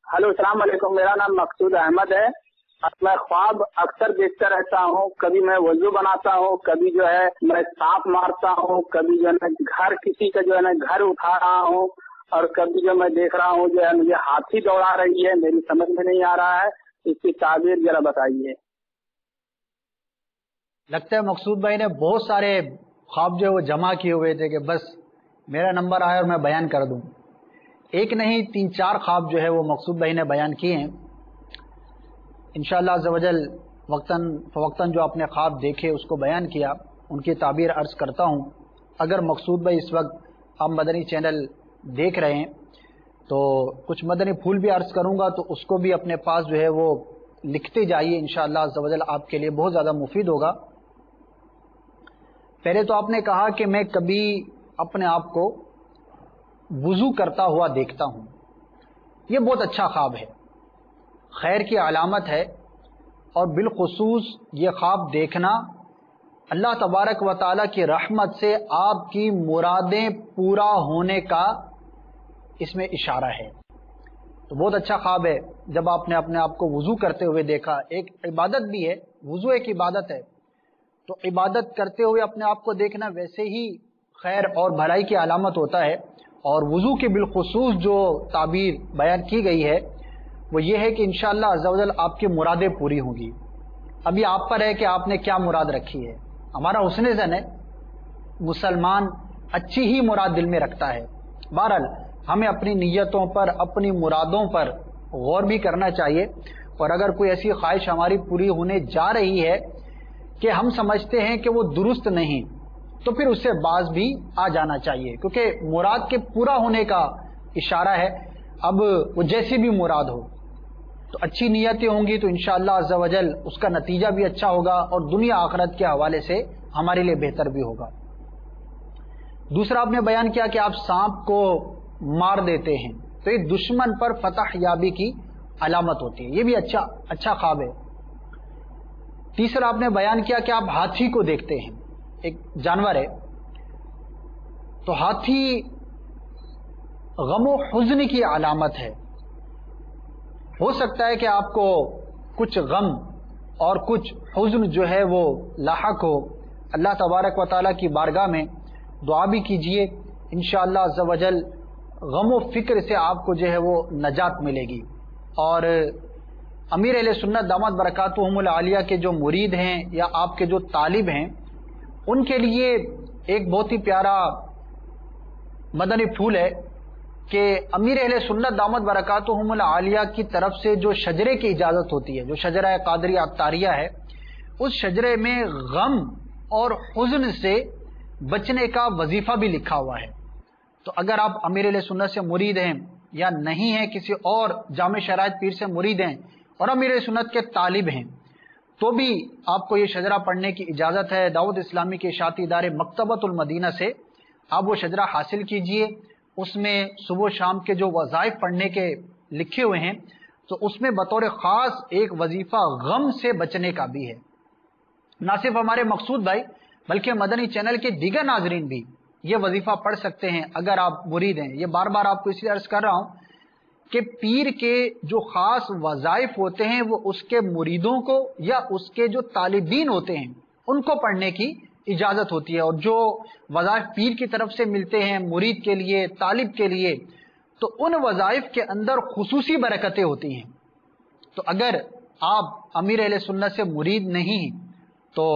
Hello, अस्सलाम वालेकुम। मेरा नाम मकसूद अहमद है। मैं ख्वाब अक्सर देखता रहता हूँ। कभी मैं वजू बनाता हूँ, कभी जो है मैं सांप मारता हूँ, कभी जो है मैं घर किसी का जो है ना घर उठा रहा हूँ, और कभी जो मैं देख रहा हूँ जो है मुझे हाथी दौड़ा रही है। मेरी समझ में नहीं आ रहा है, इसकी ताबीर जरा बताइए। लगता है मकसूद भाई ने बहुत सारे ख्वाब जो है वो जमा किए हुए थे कि बस मेरा नंबर आया और मैं बयान कर दूं। एक नहीं 3-4 ख्वाब जो है वो मकसूद भाई ने बयान किए हैं। इंशाअल्लाह अज़्ज़वजल वक्तन फ़वक्तन जो आपने ख्वाब देखे उसको बयान किया, उनकी ताबीर अर्ज़ करता हूँ। अगर मकसूद भाई इस वक्त आप मदनी चैनल देख रहे हैं तो कुछ मदनी फूल भी अर्ज़ करूँगा, तो उसको भी अपने पास जो है वो लिखते जाइए। इंशाअल्लाह अज़्ज़वजल आपके लिए बहुत ज़्यादा मुफीद होगा। पहले तो आपने कहा कि मैं कभी अपने आप को वुज़ू करता हुआ देखता हूँ। ये बहुत अच्छा ख्वाब है, खैर की अलामत है, और बिलखुसूस ये ख्वाब देखना अल्लाह तबारक व तआला की रहमत से आपकी मुरादें पूरा होने का इसमें इशारा है। तो बहुत अच्छा ख्वाब है जब आपने अपने आप को वुज़ू करते हुए देखा। एक इबादत भी है, वुज़ू एक इबादत है, तो इबादत करते हुए अपने आप को देखना वैसे ही खैर और भलाई की अलामत होता है। और वुज़ू की बिलखुसूस जो ताबीर बयान की गई है वो ये है कि इंशाअल्लाह अज़्ज़वजल आपकी मुरादें पूरी होंगी। अभी आप पर है कि आपने क्या मुराद रखी है। हमारा हुस्न ज़न है, मुसलमान अच्छी ही मुराद दिल में रखता है। बहरहाल हमें अपनी नीयतों पर, अपनी मुरादों पर गौर भी करना चाहिए, और अगर कोई ऐसी ख्वाहिश हमारी पूरी होने जा रही है कि हम समझते हैं कि वो दुरुस्त नहीं, तो फिर उससे बाज भी आ जाना चाहिए, क्योंकि मुराद के पूरा होने का इशारा है। अब वो जैसी भी मुराद हो, तो अच्छी नीयतें होंगी तो इंशाअल्लाह अज़्ज़ा वजल उसका नतीजा भी अच्छा होगा और दुनिया आखिरत के हवाले से हमारे लिए बेहतर भी होगा। दूसरा आपने बयान किया कि आप सांप को मार देते हैं, तो ये दुश्मन पर फतह याबी की अलामत होती है। ये भी अच्छा ख्वाब है। तीसरा आपने बयान किया कि आप हाथी को देखते हैं, एक जानवर है, तो हाथी गमो हुज़्न की अलामत है। हो सकता है कि आपको कुछ गम और कुछ हुज़्न जो है वो लाहक हो। अल्लाह तबारक व तआला की बारगाह में दुआ भी कीजिए, इंशाअल्लाह अज़्ज़ा वजल गम व फिक्र से आपको जो है वो नजात मिलेगी। और अमीर अहले सुन्नत दामत बरकातुहुमुल आलिया के जो मुरीद हैं या आपके जो तालिब हैं, उनके लिए एक बहुत ही प्यारा मदनी फूल है कि अमीर अहले सुन्नत दामत बरकातुहुमुल आलिया की तरफ से जो शजरे की इजाज़त होती है, जो शजरा कादरिया अत्तारिया है, उस शजरे में गम और हुज़्न से बचने का वजीफा भी लिखा हुआ है। तो अगर आप अमीर अहले सुन्नत से मुरीद हैं या नहीं हैं, किसी और जामे शरायत पीर से मुरीद हैं और अमीर अहले सुन्नत के तालिब हैं, तो भी आपको ये शजरा पढ़ने की इजाज़त है। दाऊद इस्लामी के इशाती इदारे मकतबतुल मदीना से आप वो शजरा हासिल कीजिए। उसमें सुबह शाम के जो वज़ाइफ पढ़ने के लिखे हुए हैं, तो उसमें बतौर ख़ास एक वजीफ़ा गम से बचने का भी है। ना सिर्फ हमारे मकसूद भाई बल्कि मदनी चैनल के दीगर नाजरीन भी ये वजीफ़ा पढ़ सकते हैं अगर आप मुरीद हैं। ये बार बार आपको इसलिए अर्ज़ कर रहा हूँ कि पीर के जो ख़ास वज़ाइफ होते हैं वो उसके मुरीदों को या उसके जो तालिबीन होते हैं उनको पढ़ने की इजाज़त होती है। और जो वज़ाइफ पीर की तरफ से मिलते हैं मुरीद के लिए, तालिब के लिए, तो उन वज़ाइफ के अंदर खुसूसी बरकतें होती हैं। तो अगर आप अमीर अहले सुन्नत से मुरीद नहीं तो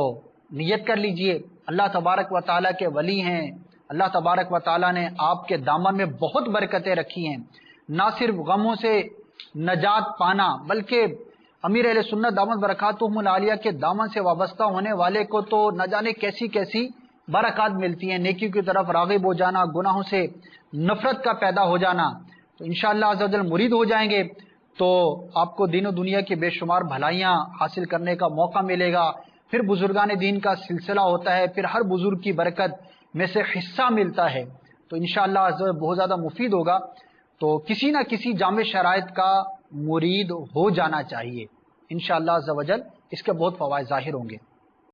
नियत कर लीजिए, अल्लाह तबारक व तआला के वली हैं, अल्लाह तबारक व तआला ने आपके दामन में बहुत बरकतें रखी हैं। ना सिर्फ गमों से नजात पाना, बल्कि अमीर अहले सुन्नत दामत बरकातुहुमुल आलिया के दामन से वाबस्ता होने वाले को तो न जाने कैसी कैसी बरकत मिलती हैं। नेकी की तरफ राग़िब हो जाना, गुनाहों से नफरत का पैदा हो जाना। तो इंशाअल्लाह अज़्ज़ा वजल मुरीद हो जाएंगे तो आपको दीन और दुनिया की बेशुमार भलाइयाँ हासिल करने का मौका मिलेगा। फिर बुजुर्गान दीन का सिलसिला होता है, फिर हर बुजुर्ग की बरकत में से हिस्सा मिलता है, तो इंशाअल्लाह अज़्ज़ा वजल बहुत ज़्यादा मुफीद होगा। तो किसी न किसी जामे शराइत का मुरीद हो जाना चाहिए, इंशाअल्लाह अज़्ज़ा वजल इसके बहुत फ़वाइद ज़ाहिर होंगे।